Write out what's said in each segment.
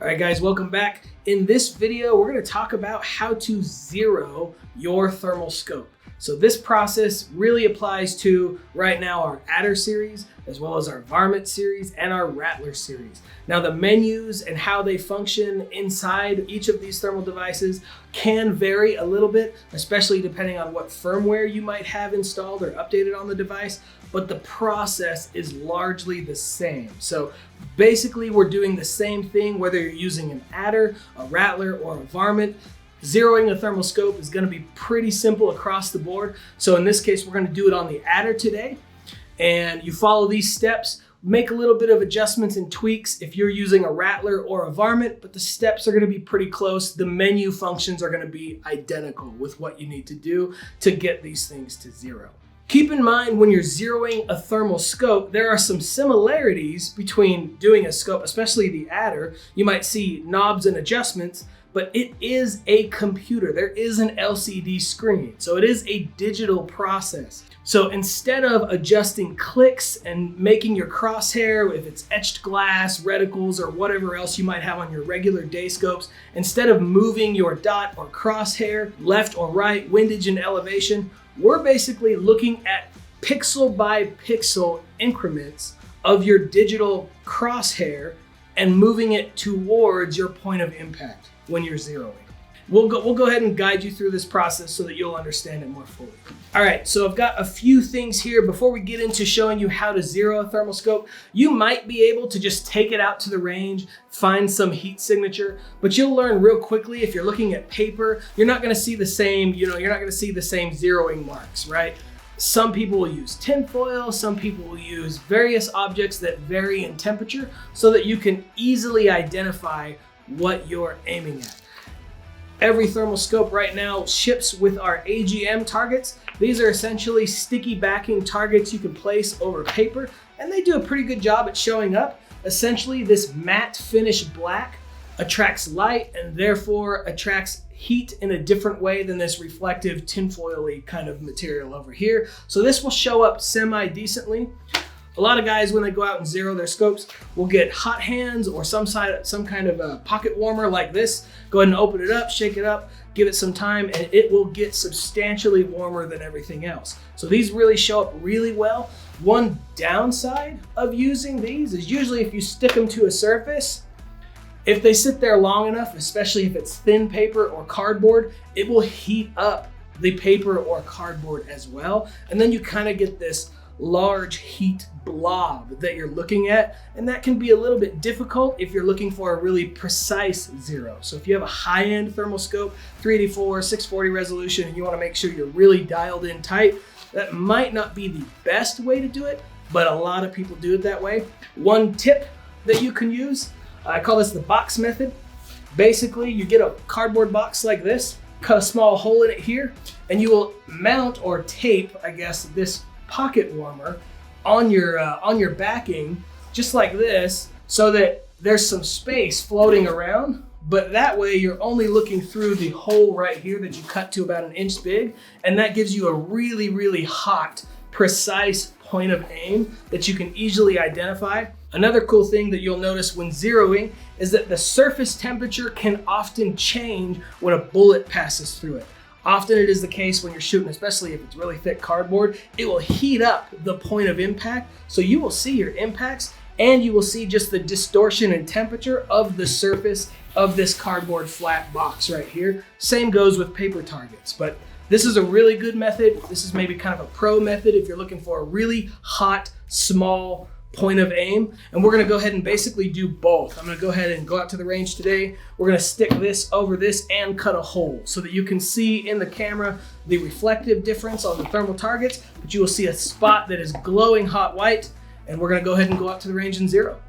All right guys, welcome back. In this video, we're gonna talk about how to zero your thermal scope. So this process really applies to right now our adder series, as well as our varmint series and our rattler series. Now the menus and how they function inside each of these thermal devices can vary a little bit, especially depending on what firmware you might have installed or updated on the device, but the process is largely the same. So basically we're doing the same thing whether you're using an adder, a rattler, or a varmint. Zeroing a thermal scope is going to be pretty simple across the board. So in this case, we're going to do it on the adder today. And you follow these steps, make a little bit of adjustments and tweaks if you're using a rattler or a varmint, but the steps are going to be pretty close. The menu functions are going to be identical with what you need to do to get these things to zero. Keep in mind when you're zeroing a thermal scope, there are some similarities between doing a scope, especially the adder. You might see knobs and adjustments, but it is a computer. There is an LCD screen, so it is a digital process. So instead of adjusting clicks and making your crosshair, if it's etched glass, reticles, or whatever else you might have on your regular day scopes, instead of moving your dot or crosshair left or right, windage and elevation, we're basically looking at pixel by pixel increments of your digital crosshair and moving it towards your point of impact when you're zeroing. We'll go ahead and guide you through this process so that you'll understand it more fully. All right, so I've got a few things here before we get into showing you how to zero a thermal scope. You might be able to just take it out to the range, find some heat signature, but you'll learn real quickly if you're looking at paper, you're not gonna see the same, you're not gonna see the same zeroing marks, right? Some people will use tinfoil, some people will use various objects that vary in temperature so that you can easily identify what you're aiming at. Every thermal scope right now ships with our AGM targets. These are essentially sticky backing targets you can place over paper, and they do a pretty good job at showing up. Essentially, this matte finish black attracts light and therefore attracts heat in a different way than this reflective tinfoil-y kind of material over here. So this will show up semi-decently. A lot of guys, when they go out and zero their scopes, will get hot hands or some kind of a pocket warmer like this. Go ahead and open it up, shake it up, give it some time, and it will get substantially warmer than everything else. So these really show up really well. One downside of using these is usually if you stick them to a surface, if they sit there long enough, especially if it's thin paper or cardboard, it will heat up the paper or cardboard as well. And then you kind of get this large heat blob that you're looking at, and that can be a little bit difficult if you're looking for a really precise zero. So if you have a high-end thermal scope, 384, 640 resolution, and you want to make sure you're really dialed in tight, that might not be the best way to do it, but a lot of people do it that way. One tip that you can use, I call this the box method. Basically, you get a cardboard box like this, cut a small hole in it here, and you will mount or tape, I guess, this pocket warmer on your backing just like this, so that there's some space floating around, but that way you're only looking through the hole right here that you cut to about 1 inch big, and that gives you a really hot, precise point of aim that you can easily identify. Another cool thing that you'll notice when zeroing is that the surface temperature can often change when a bullet passes through it. Often it is the case when you're shooting, especially if it's really thick cardboard, it will heat up the point of impact. So you will see your impacts and you will see just the distortion and temperature of the surface of this cardboard flat box right here. Same goes with paper targets, but this is a really good method. This is maybe kind of a pro method if you're looking for a really hot, small point of aim. And we're gonna go ahead and basically do both. I'm gonna go ahead and go out to the range today. We're gonna stick this over this and cut a hole so that you can see in the camera the reflective difference on the thermal targets, but you will see a spot that is glowing hot white, and we're gonna go ahead and go out to the range and zero.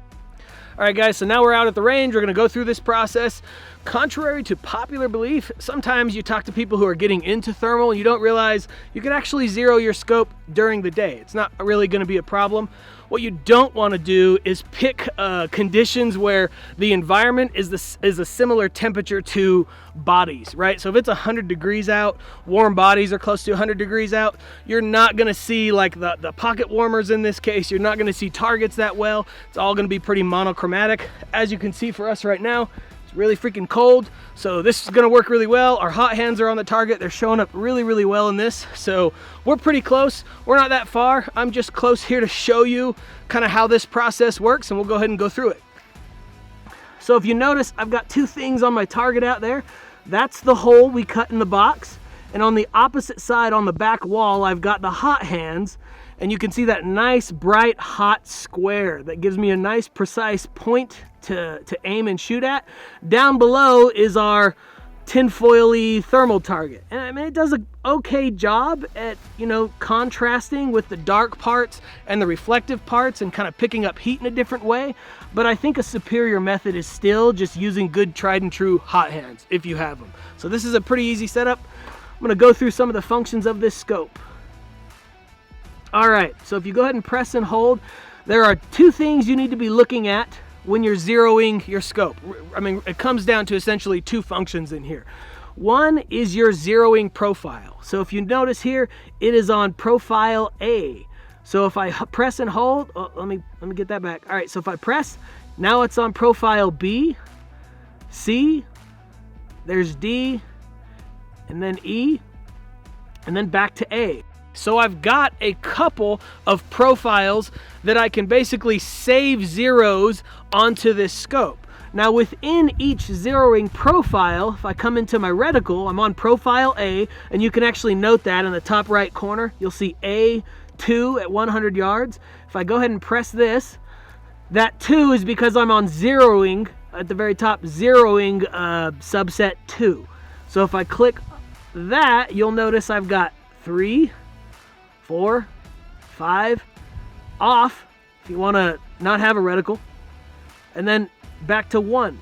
All right guys, so now we're out at the range. We're gonna go through this process. contrary to popular belief, sometimes you talk to people who are getting into thermal and you don't realize you can actually zero your scope during the day. It's not really going to be a problem. What you don't want to do is pick conditions where the environment is a similar temperature to bodies, right? So if it's 100 degrees out, warm bodies are close to 100 degrees out, you're not going to see like the pocket warmers in this case. You're not going to see targets that well. It's all going to be pretty monochromatic. As you can see for us right now, it's really freaking cold, so this is going to work really well. Our hot hands are on the target. They're showing up really, really well in this, so we're pretty close. We're not that far. I'm just close here to show you kind of how this process works, and we'll go ahead and go through it. So if you notice, I've got two things on my target out there. That's the hole we cut in the box, and on the opposite side on the back wall, I've got the hot hands, and you can see that nice, bright, hot square that gives me a nice, precise point to aim and shoot at. Down below is our tinfoily thermal target. And I mean, it does an okay job at, you know, contrasting with the dark parts and the reflective parts and kind of picking up heat in a different way. But I think a superior method is still just using good tried and true hot hands if you have them. So this is a pretty easy setup. I'm going to go through some of the functions of this scope. All right, so if you go ahead and press and hold, there are two things you need to be looking at when you're zeroing your scope. I mean, it comes down to essentially two functions in here. One is your zeroing profile. So if you notice here, it is on profile A. So if I press and hold, let me get that back. All right, so if I press, now it's on profile B, C, there's D, and then E, and then back to A. So I've got a couple of profiles that I can basically save zeros onto this scope. Now within each zeroing profile, if I come into my reticle, I'm on profile A, and you can actually note that in the top right corner, you'll see A2 at 100 yards. If I go ahead and press this, that 2 is because I'm on zeroing, at the very top, zeroing subset 2. So if I click that, you'll notice I've got 3, 4, 5, off, if you want to not have a reticle, and then back to 1.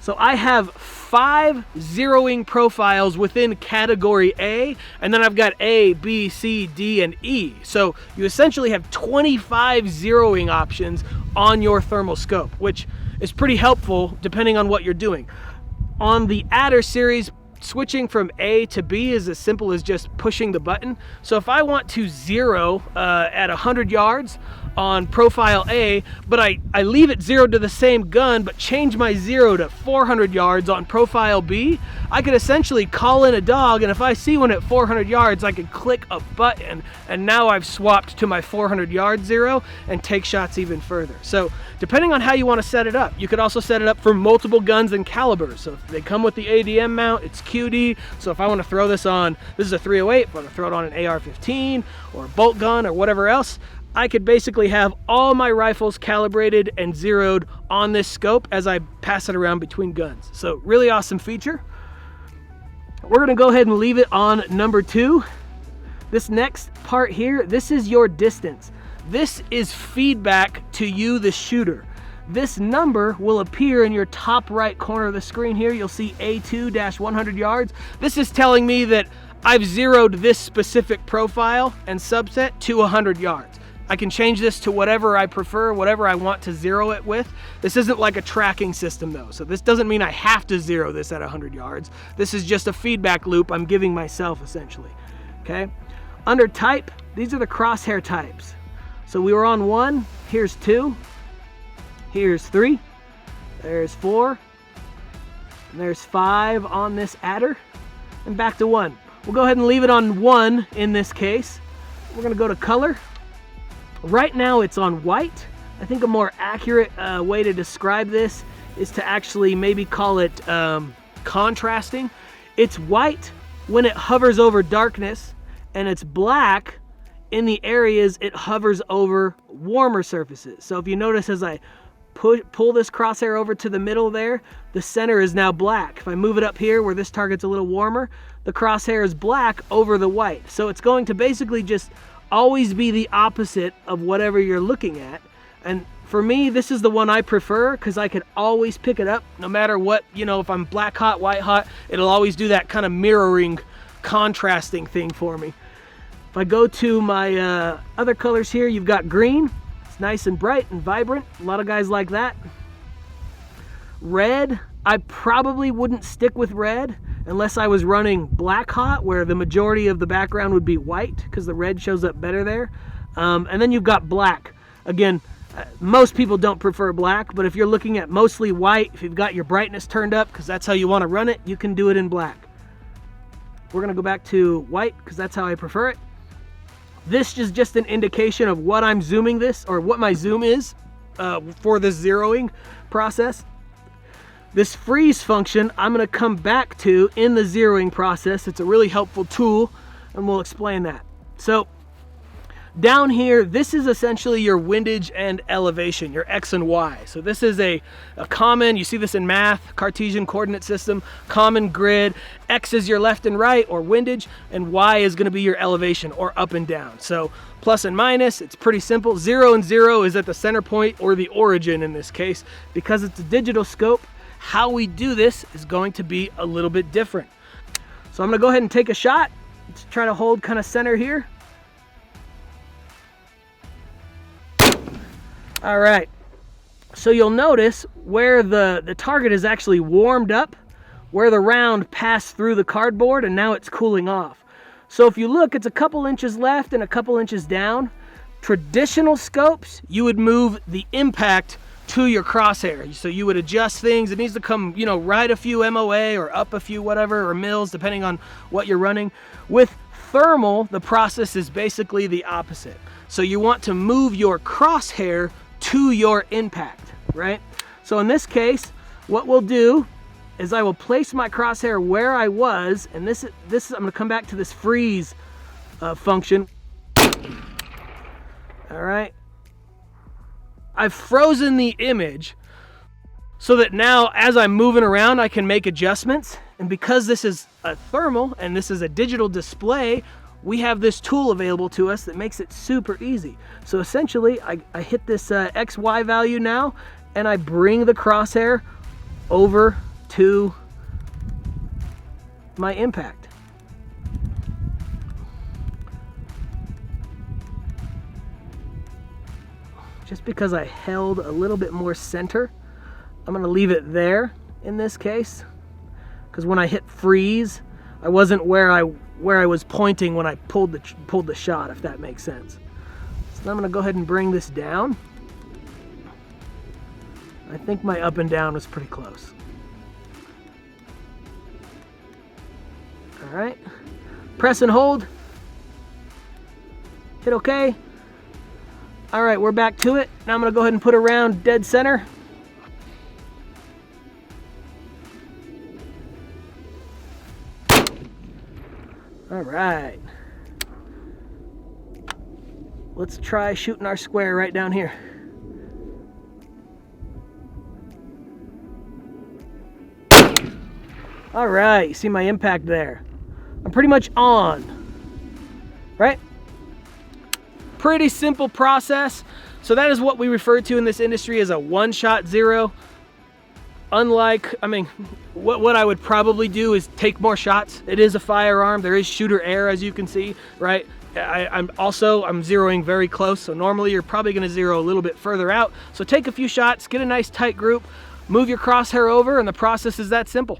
So I have 5 zeroing profiles within category A, and then I've got A, B, C, D, and E. So you essentially have 25 zeroing options on your thermal scope, which is pretty helpful depending on what you're doing. On the Adder series, switching from A to B is as simple as just pushing the button. So if I want to zero at 100 yards on profile A, but I leave it zeroed to the same gun, but change my zero to 400 yards on profile B, I could essentially call in a dog, and if I see one at 400 yards, I could click a button, and now I've swapped to my 400 yard zero and take shots even further. So depending on how you want to set it up, you could also set it up for multiple guns and calibers. So if they come with the ADM mount, it's QD. So if I want to throw this on, this is a 308, if I want to throw it on an AR-15 or a bolt gun or whatever else, I could basically have all my rifles calibrated and zeroed on this scope as I pass it around between guns. So really awesome feature. We're gonna go ahead and leave it on number 2. This next part here, this is your distance. This is feedback to you, the shooter. This number will appear in your top right corner of the screen here. You'll see A2-100 yards. This is telling me that I've zeroed this specific profile and subset to 100 yards. I can change this to whatever I prefer, whatever I want to zero it with. This isn't like a tracking system though, so this doesn't mean I have to zero this at 100 yards. This is just a feedback loop I'm giving myself essentially, okay? Under type, these are the crosshair types. So we were on 1, here's 2, here's 3, there's 4, and there's 5 on this adder, and back to 1. We'll go ahead and leave it on 1 in this case. We're gonna go to color. Right now it's on white. I think a more accurate way to describe this is to actually maybe call it contrasting. It's white when it hovers over darkness, and it's black in the areas it hovers over warmer surfaces. So if you notice, as I pull this crosshair over to the middle there, the center is now black. If I move it up here where this target's a little warmer, the crosshair is black over the white. So it's going to basically just always be the opposite of whatever you're looking at. And For me, this is the one I prefer because I could always pick it up no matter what, you know, if I'm black hot, white hot, it'll always do that kind of mirroring, contrasting thing for me. If I go to my other colors here, you've got green. It's nice and bright and vibrant. A lot of guys like that. Red, I probably wouldn't stick with red unless I was running black hot, where the majority of the background would be white because the red shows up better there. And then you've got black. Again, most people don't prefer black, but if you're looking at mostly white, if you've got your brightness turned up because that's how you want to run it, you can do it in black. We're going to go back to white because that's how I prefer it. This is just an indication of what I'm zooming this, or what my zoom is for the zeroing process. This freeze function I'm going to come back to in the zeroing process. It's a really helpful tool, and we'll explain that. So down here, this is essentially your windage and elevation, your X and Y. So this is a common, you see this in math, Cartesian coordinate system, common grid. X is your left and right, or windage, and Y is going to be your elevation, or up and down. So plus and minus, it's pretty simple. 0 and 0 is at the center point, or the origin in this case. Because it's a digital scope, how we do this is going to be a little bit different. So I'm going to go ahead and take a shot. Let's try to hold kind of center here. All right, so you'll notice where the target is actually warmed up, where the round passed through the cardboard, and now it's cooling off. So if you look, it's a couple inches left and a couple inches down. Traditional scopes, you would move the impact to your crosshair. So you would adjust things. It needs to come, you know, right a few MOA or up a few whatever, or mils, depending on what you're running. With thermal, the process is basically the opposite. So you want to move your crosshair to your impact, right? So in this case, what we'll do is I will place my crosshair where I was, and this is I'm going to come back to this freeze function. All right, I've frozen the image so that now as I'm moving around, I can make adjustments. And because this is a thermal and this is a digital display, we have this tool available to us that makes it super easy. So essentially, I hit this XY value now, and I bring the crosshair over to my impact. Just because I held a little bit more center, I'm gonna leave it there in this case, because when I hit freeze, I wasn't where I was pointing when I pulled the shot, if that makes sense. So I'm gonna go ahead and bring this down. I think my up and down was pretty close. All right, press and hold. Hit OK. All right, we're back to it. Now I'm gonna go ahead and put around dead center. All right. Let's try shooting our square right down here. All right, you see my impact there. I'm pretty much on, right? Pretty simple process. So that is what we refer to in this industry as a one-shot zero. Unlike, I mean, what I would probably do is take more shots. It is a firearm. There is shooter error, as you can see, right? I'm zeroing very close. So normally you're probably going to zero a little bit further out. So take a few shots, get a nice tight group, move your crosshair over, and the process is that simple.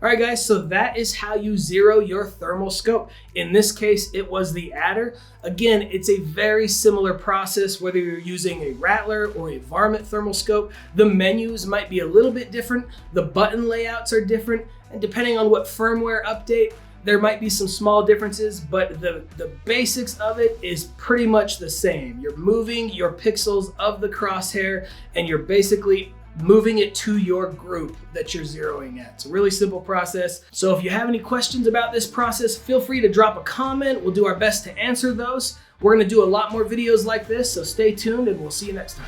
All right, guys, so that is how you zero your thermal scope. In this case, it was the adder. Again, it's a very similar process, whether you're using a Rattler or a varmint thermal scope. The menus might be a little bit different. The button layouts are different. And depending on what firmware update, there might be some small differences, but the basics of it is pretty much the same. You're moving your pixels of the crosshair, and you're basically moving it to your group that you're zeroing at. It's a really simple process. So if you have any questions about this process, feel free to drop a comment. We'll do our best to answer those. We're going to do a lot more videos like this, so stay tuned and we'll see you next time.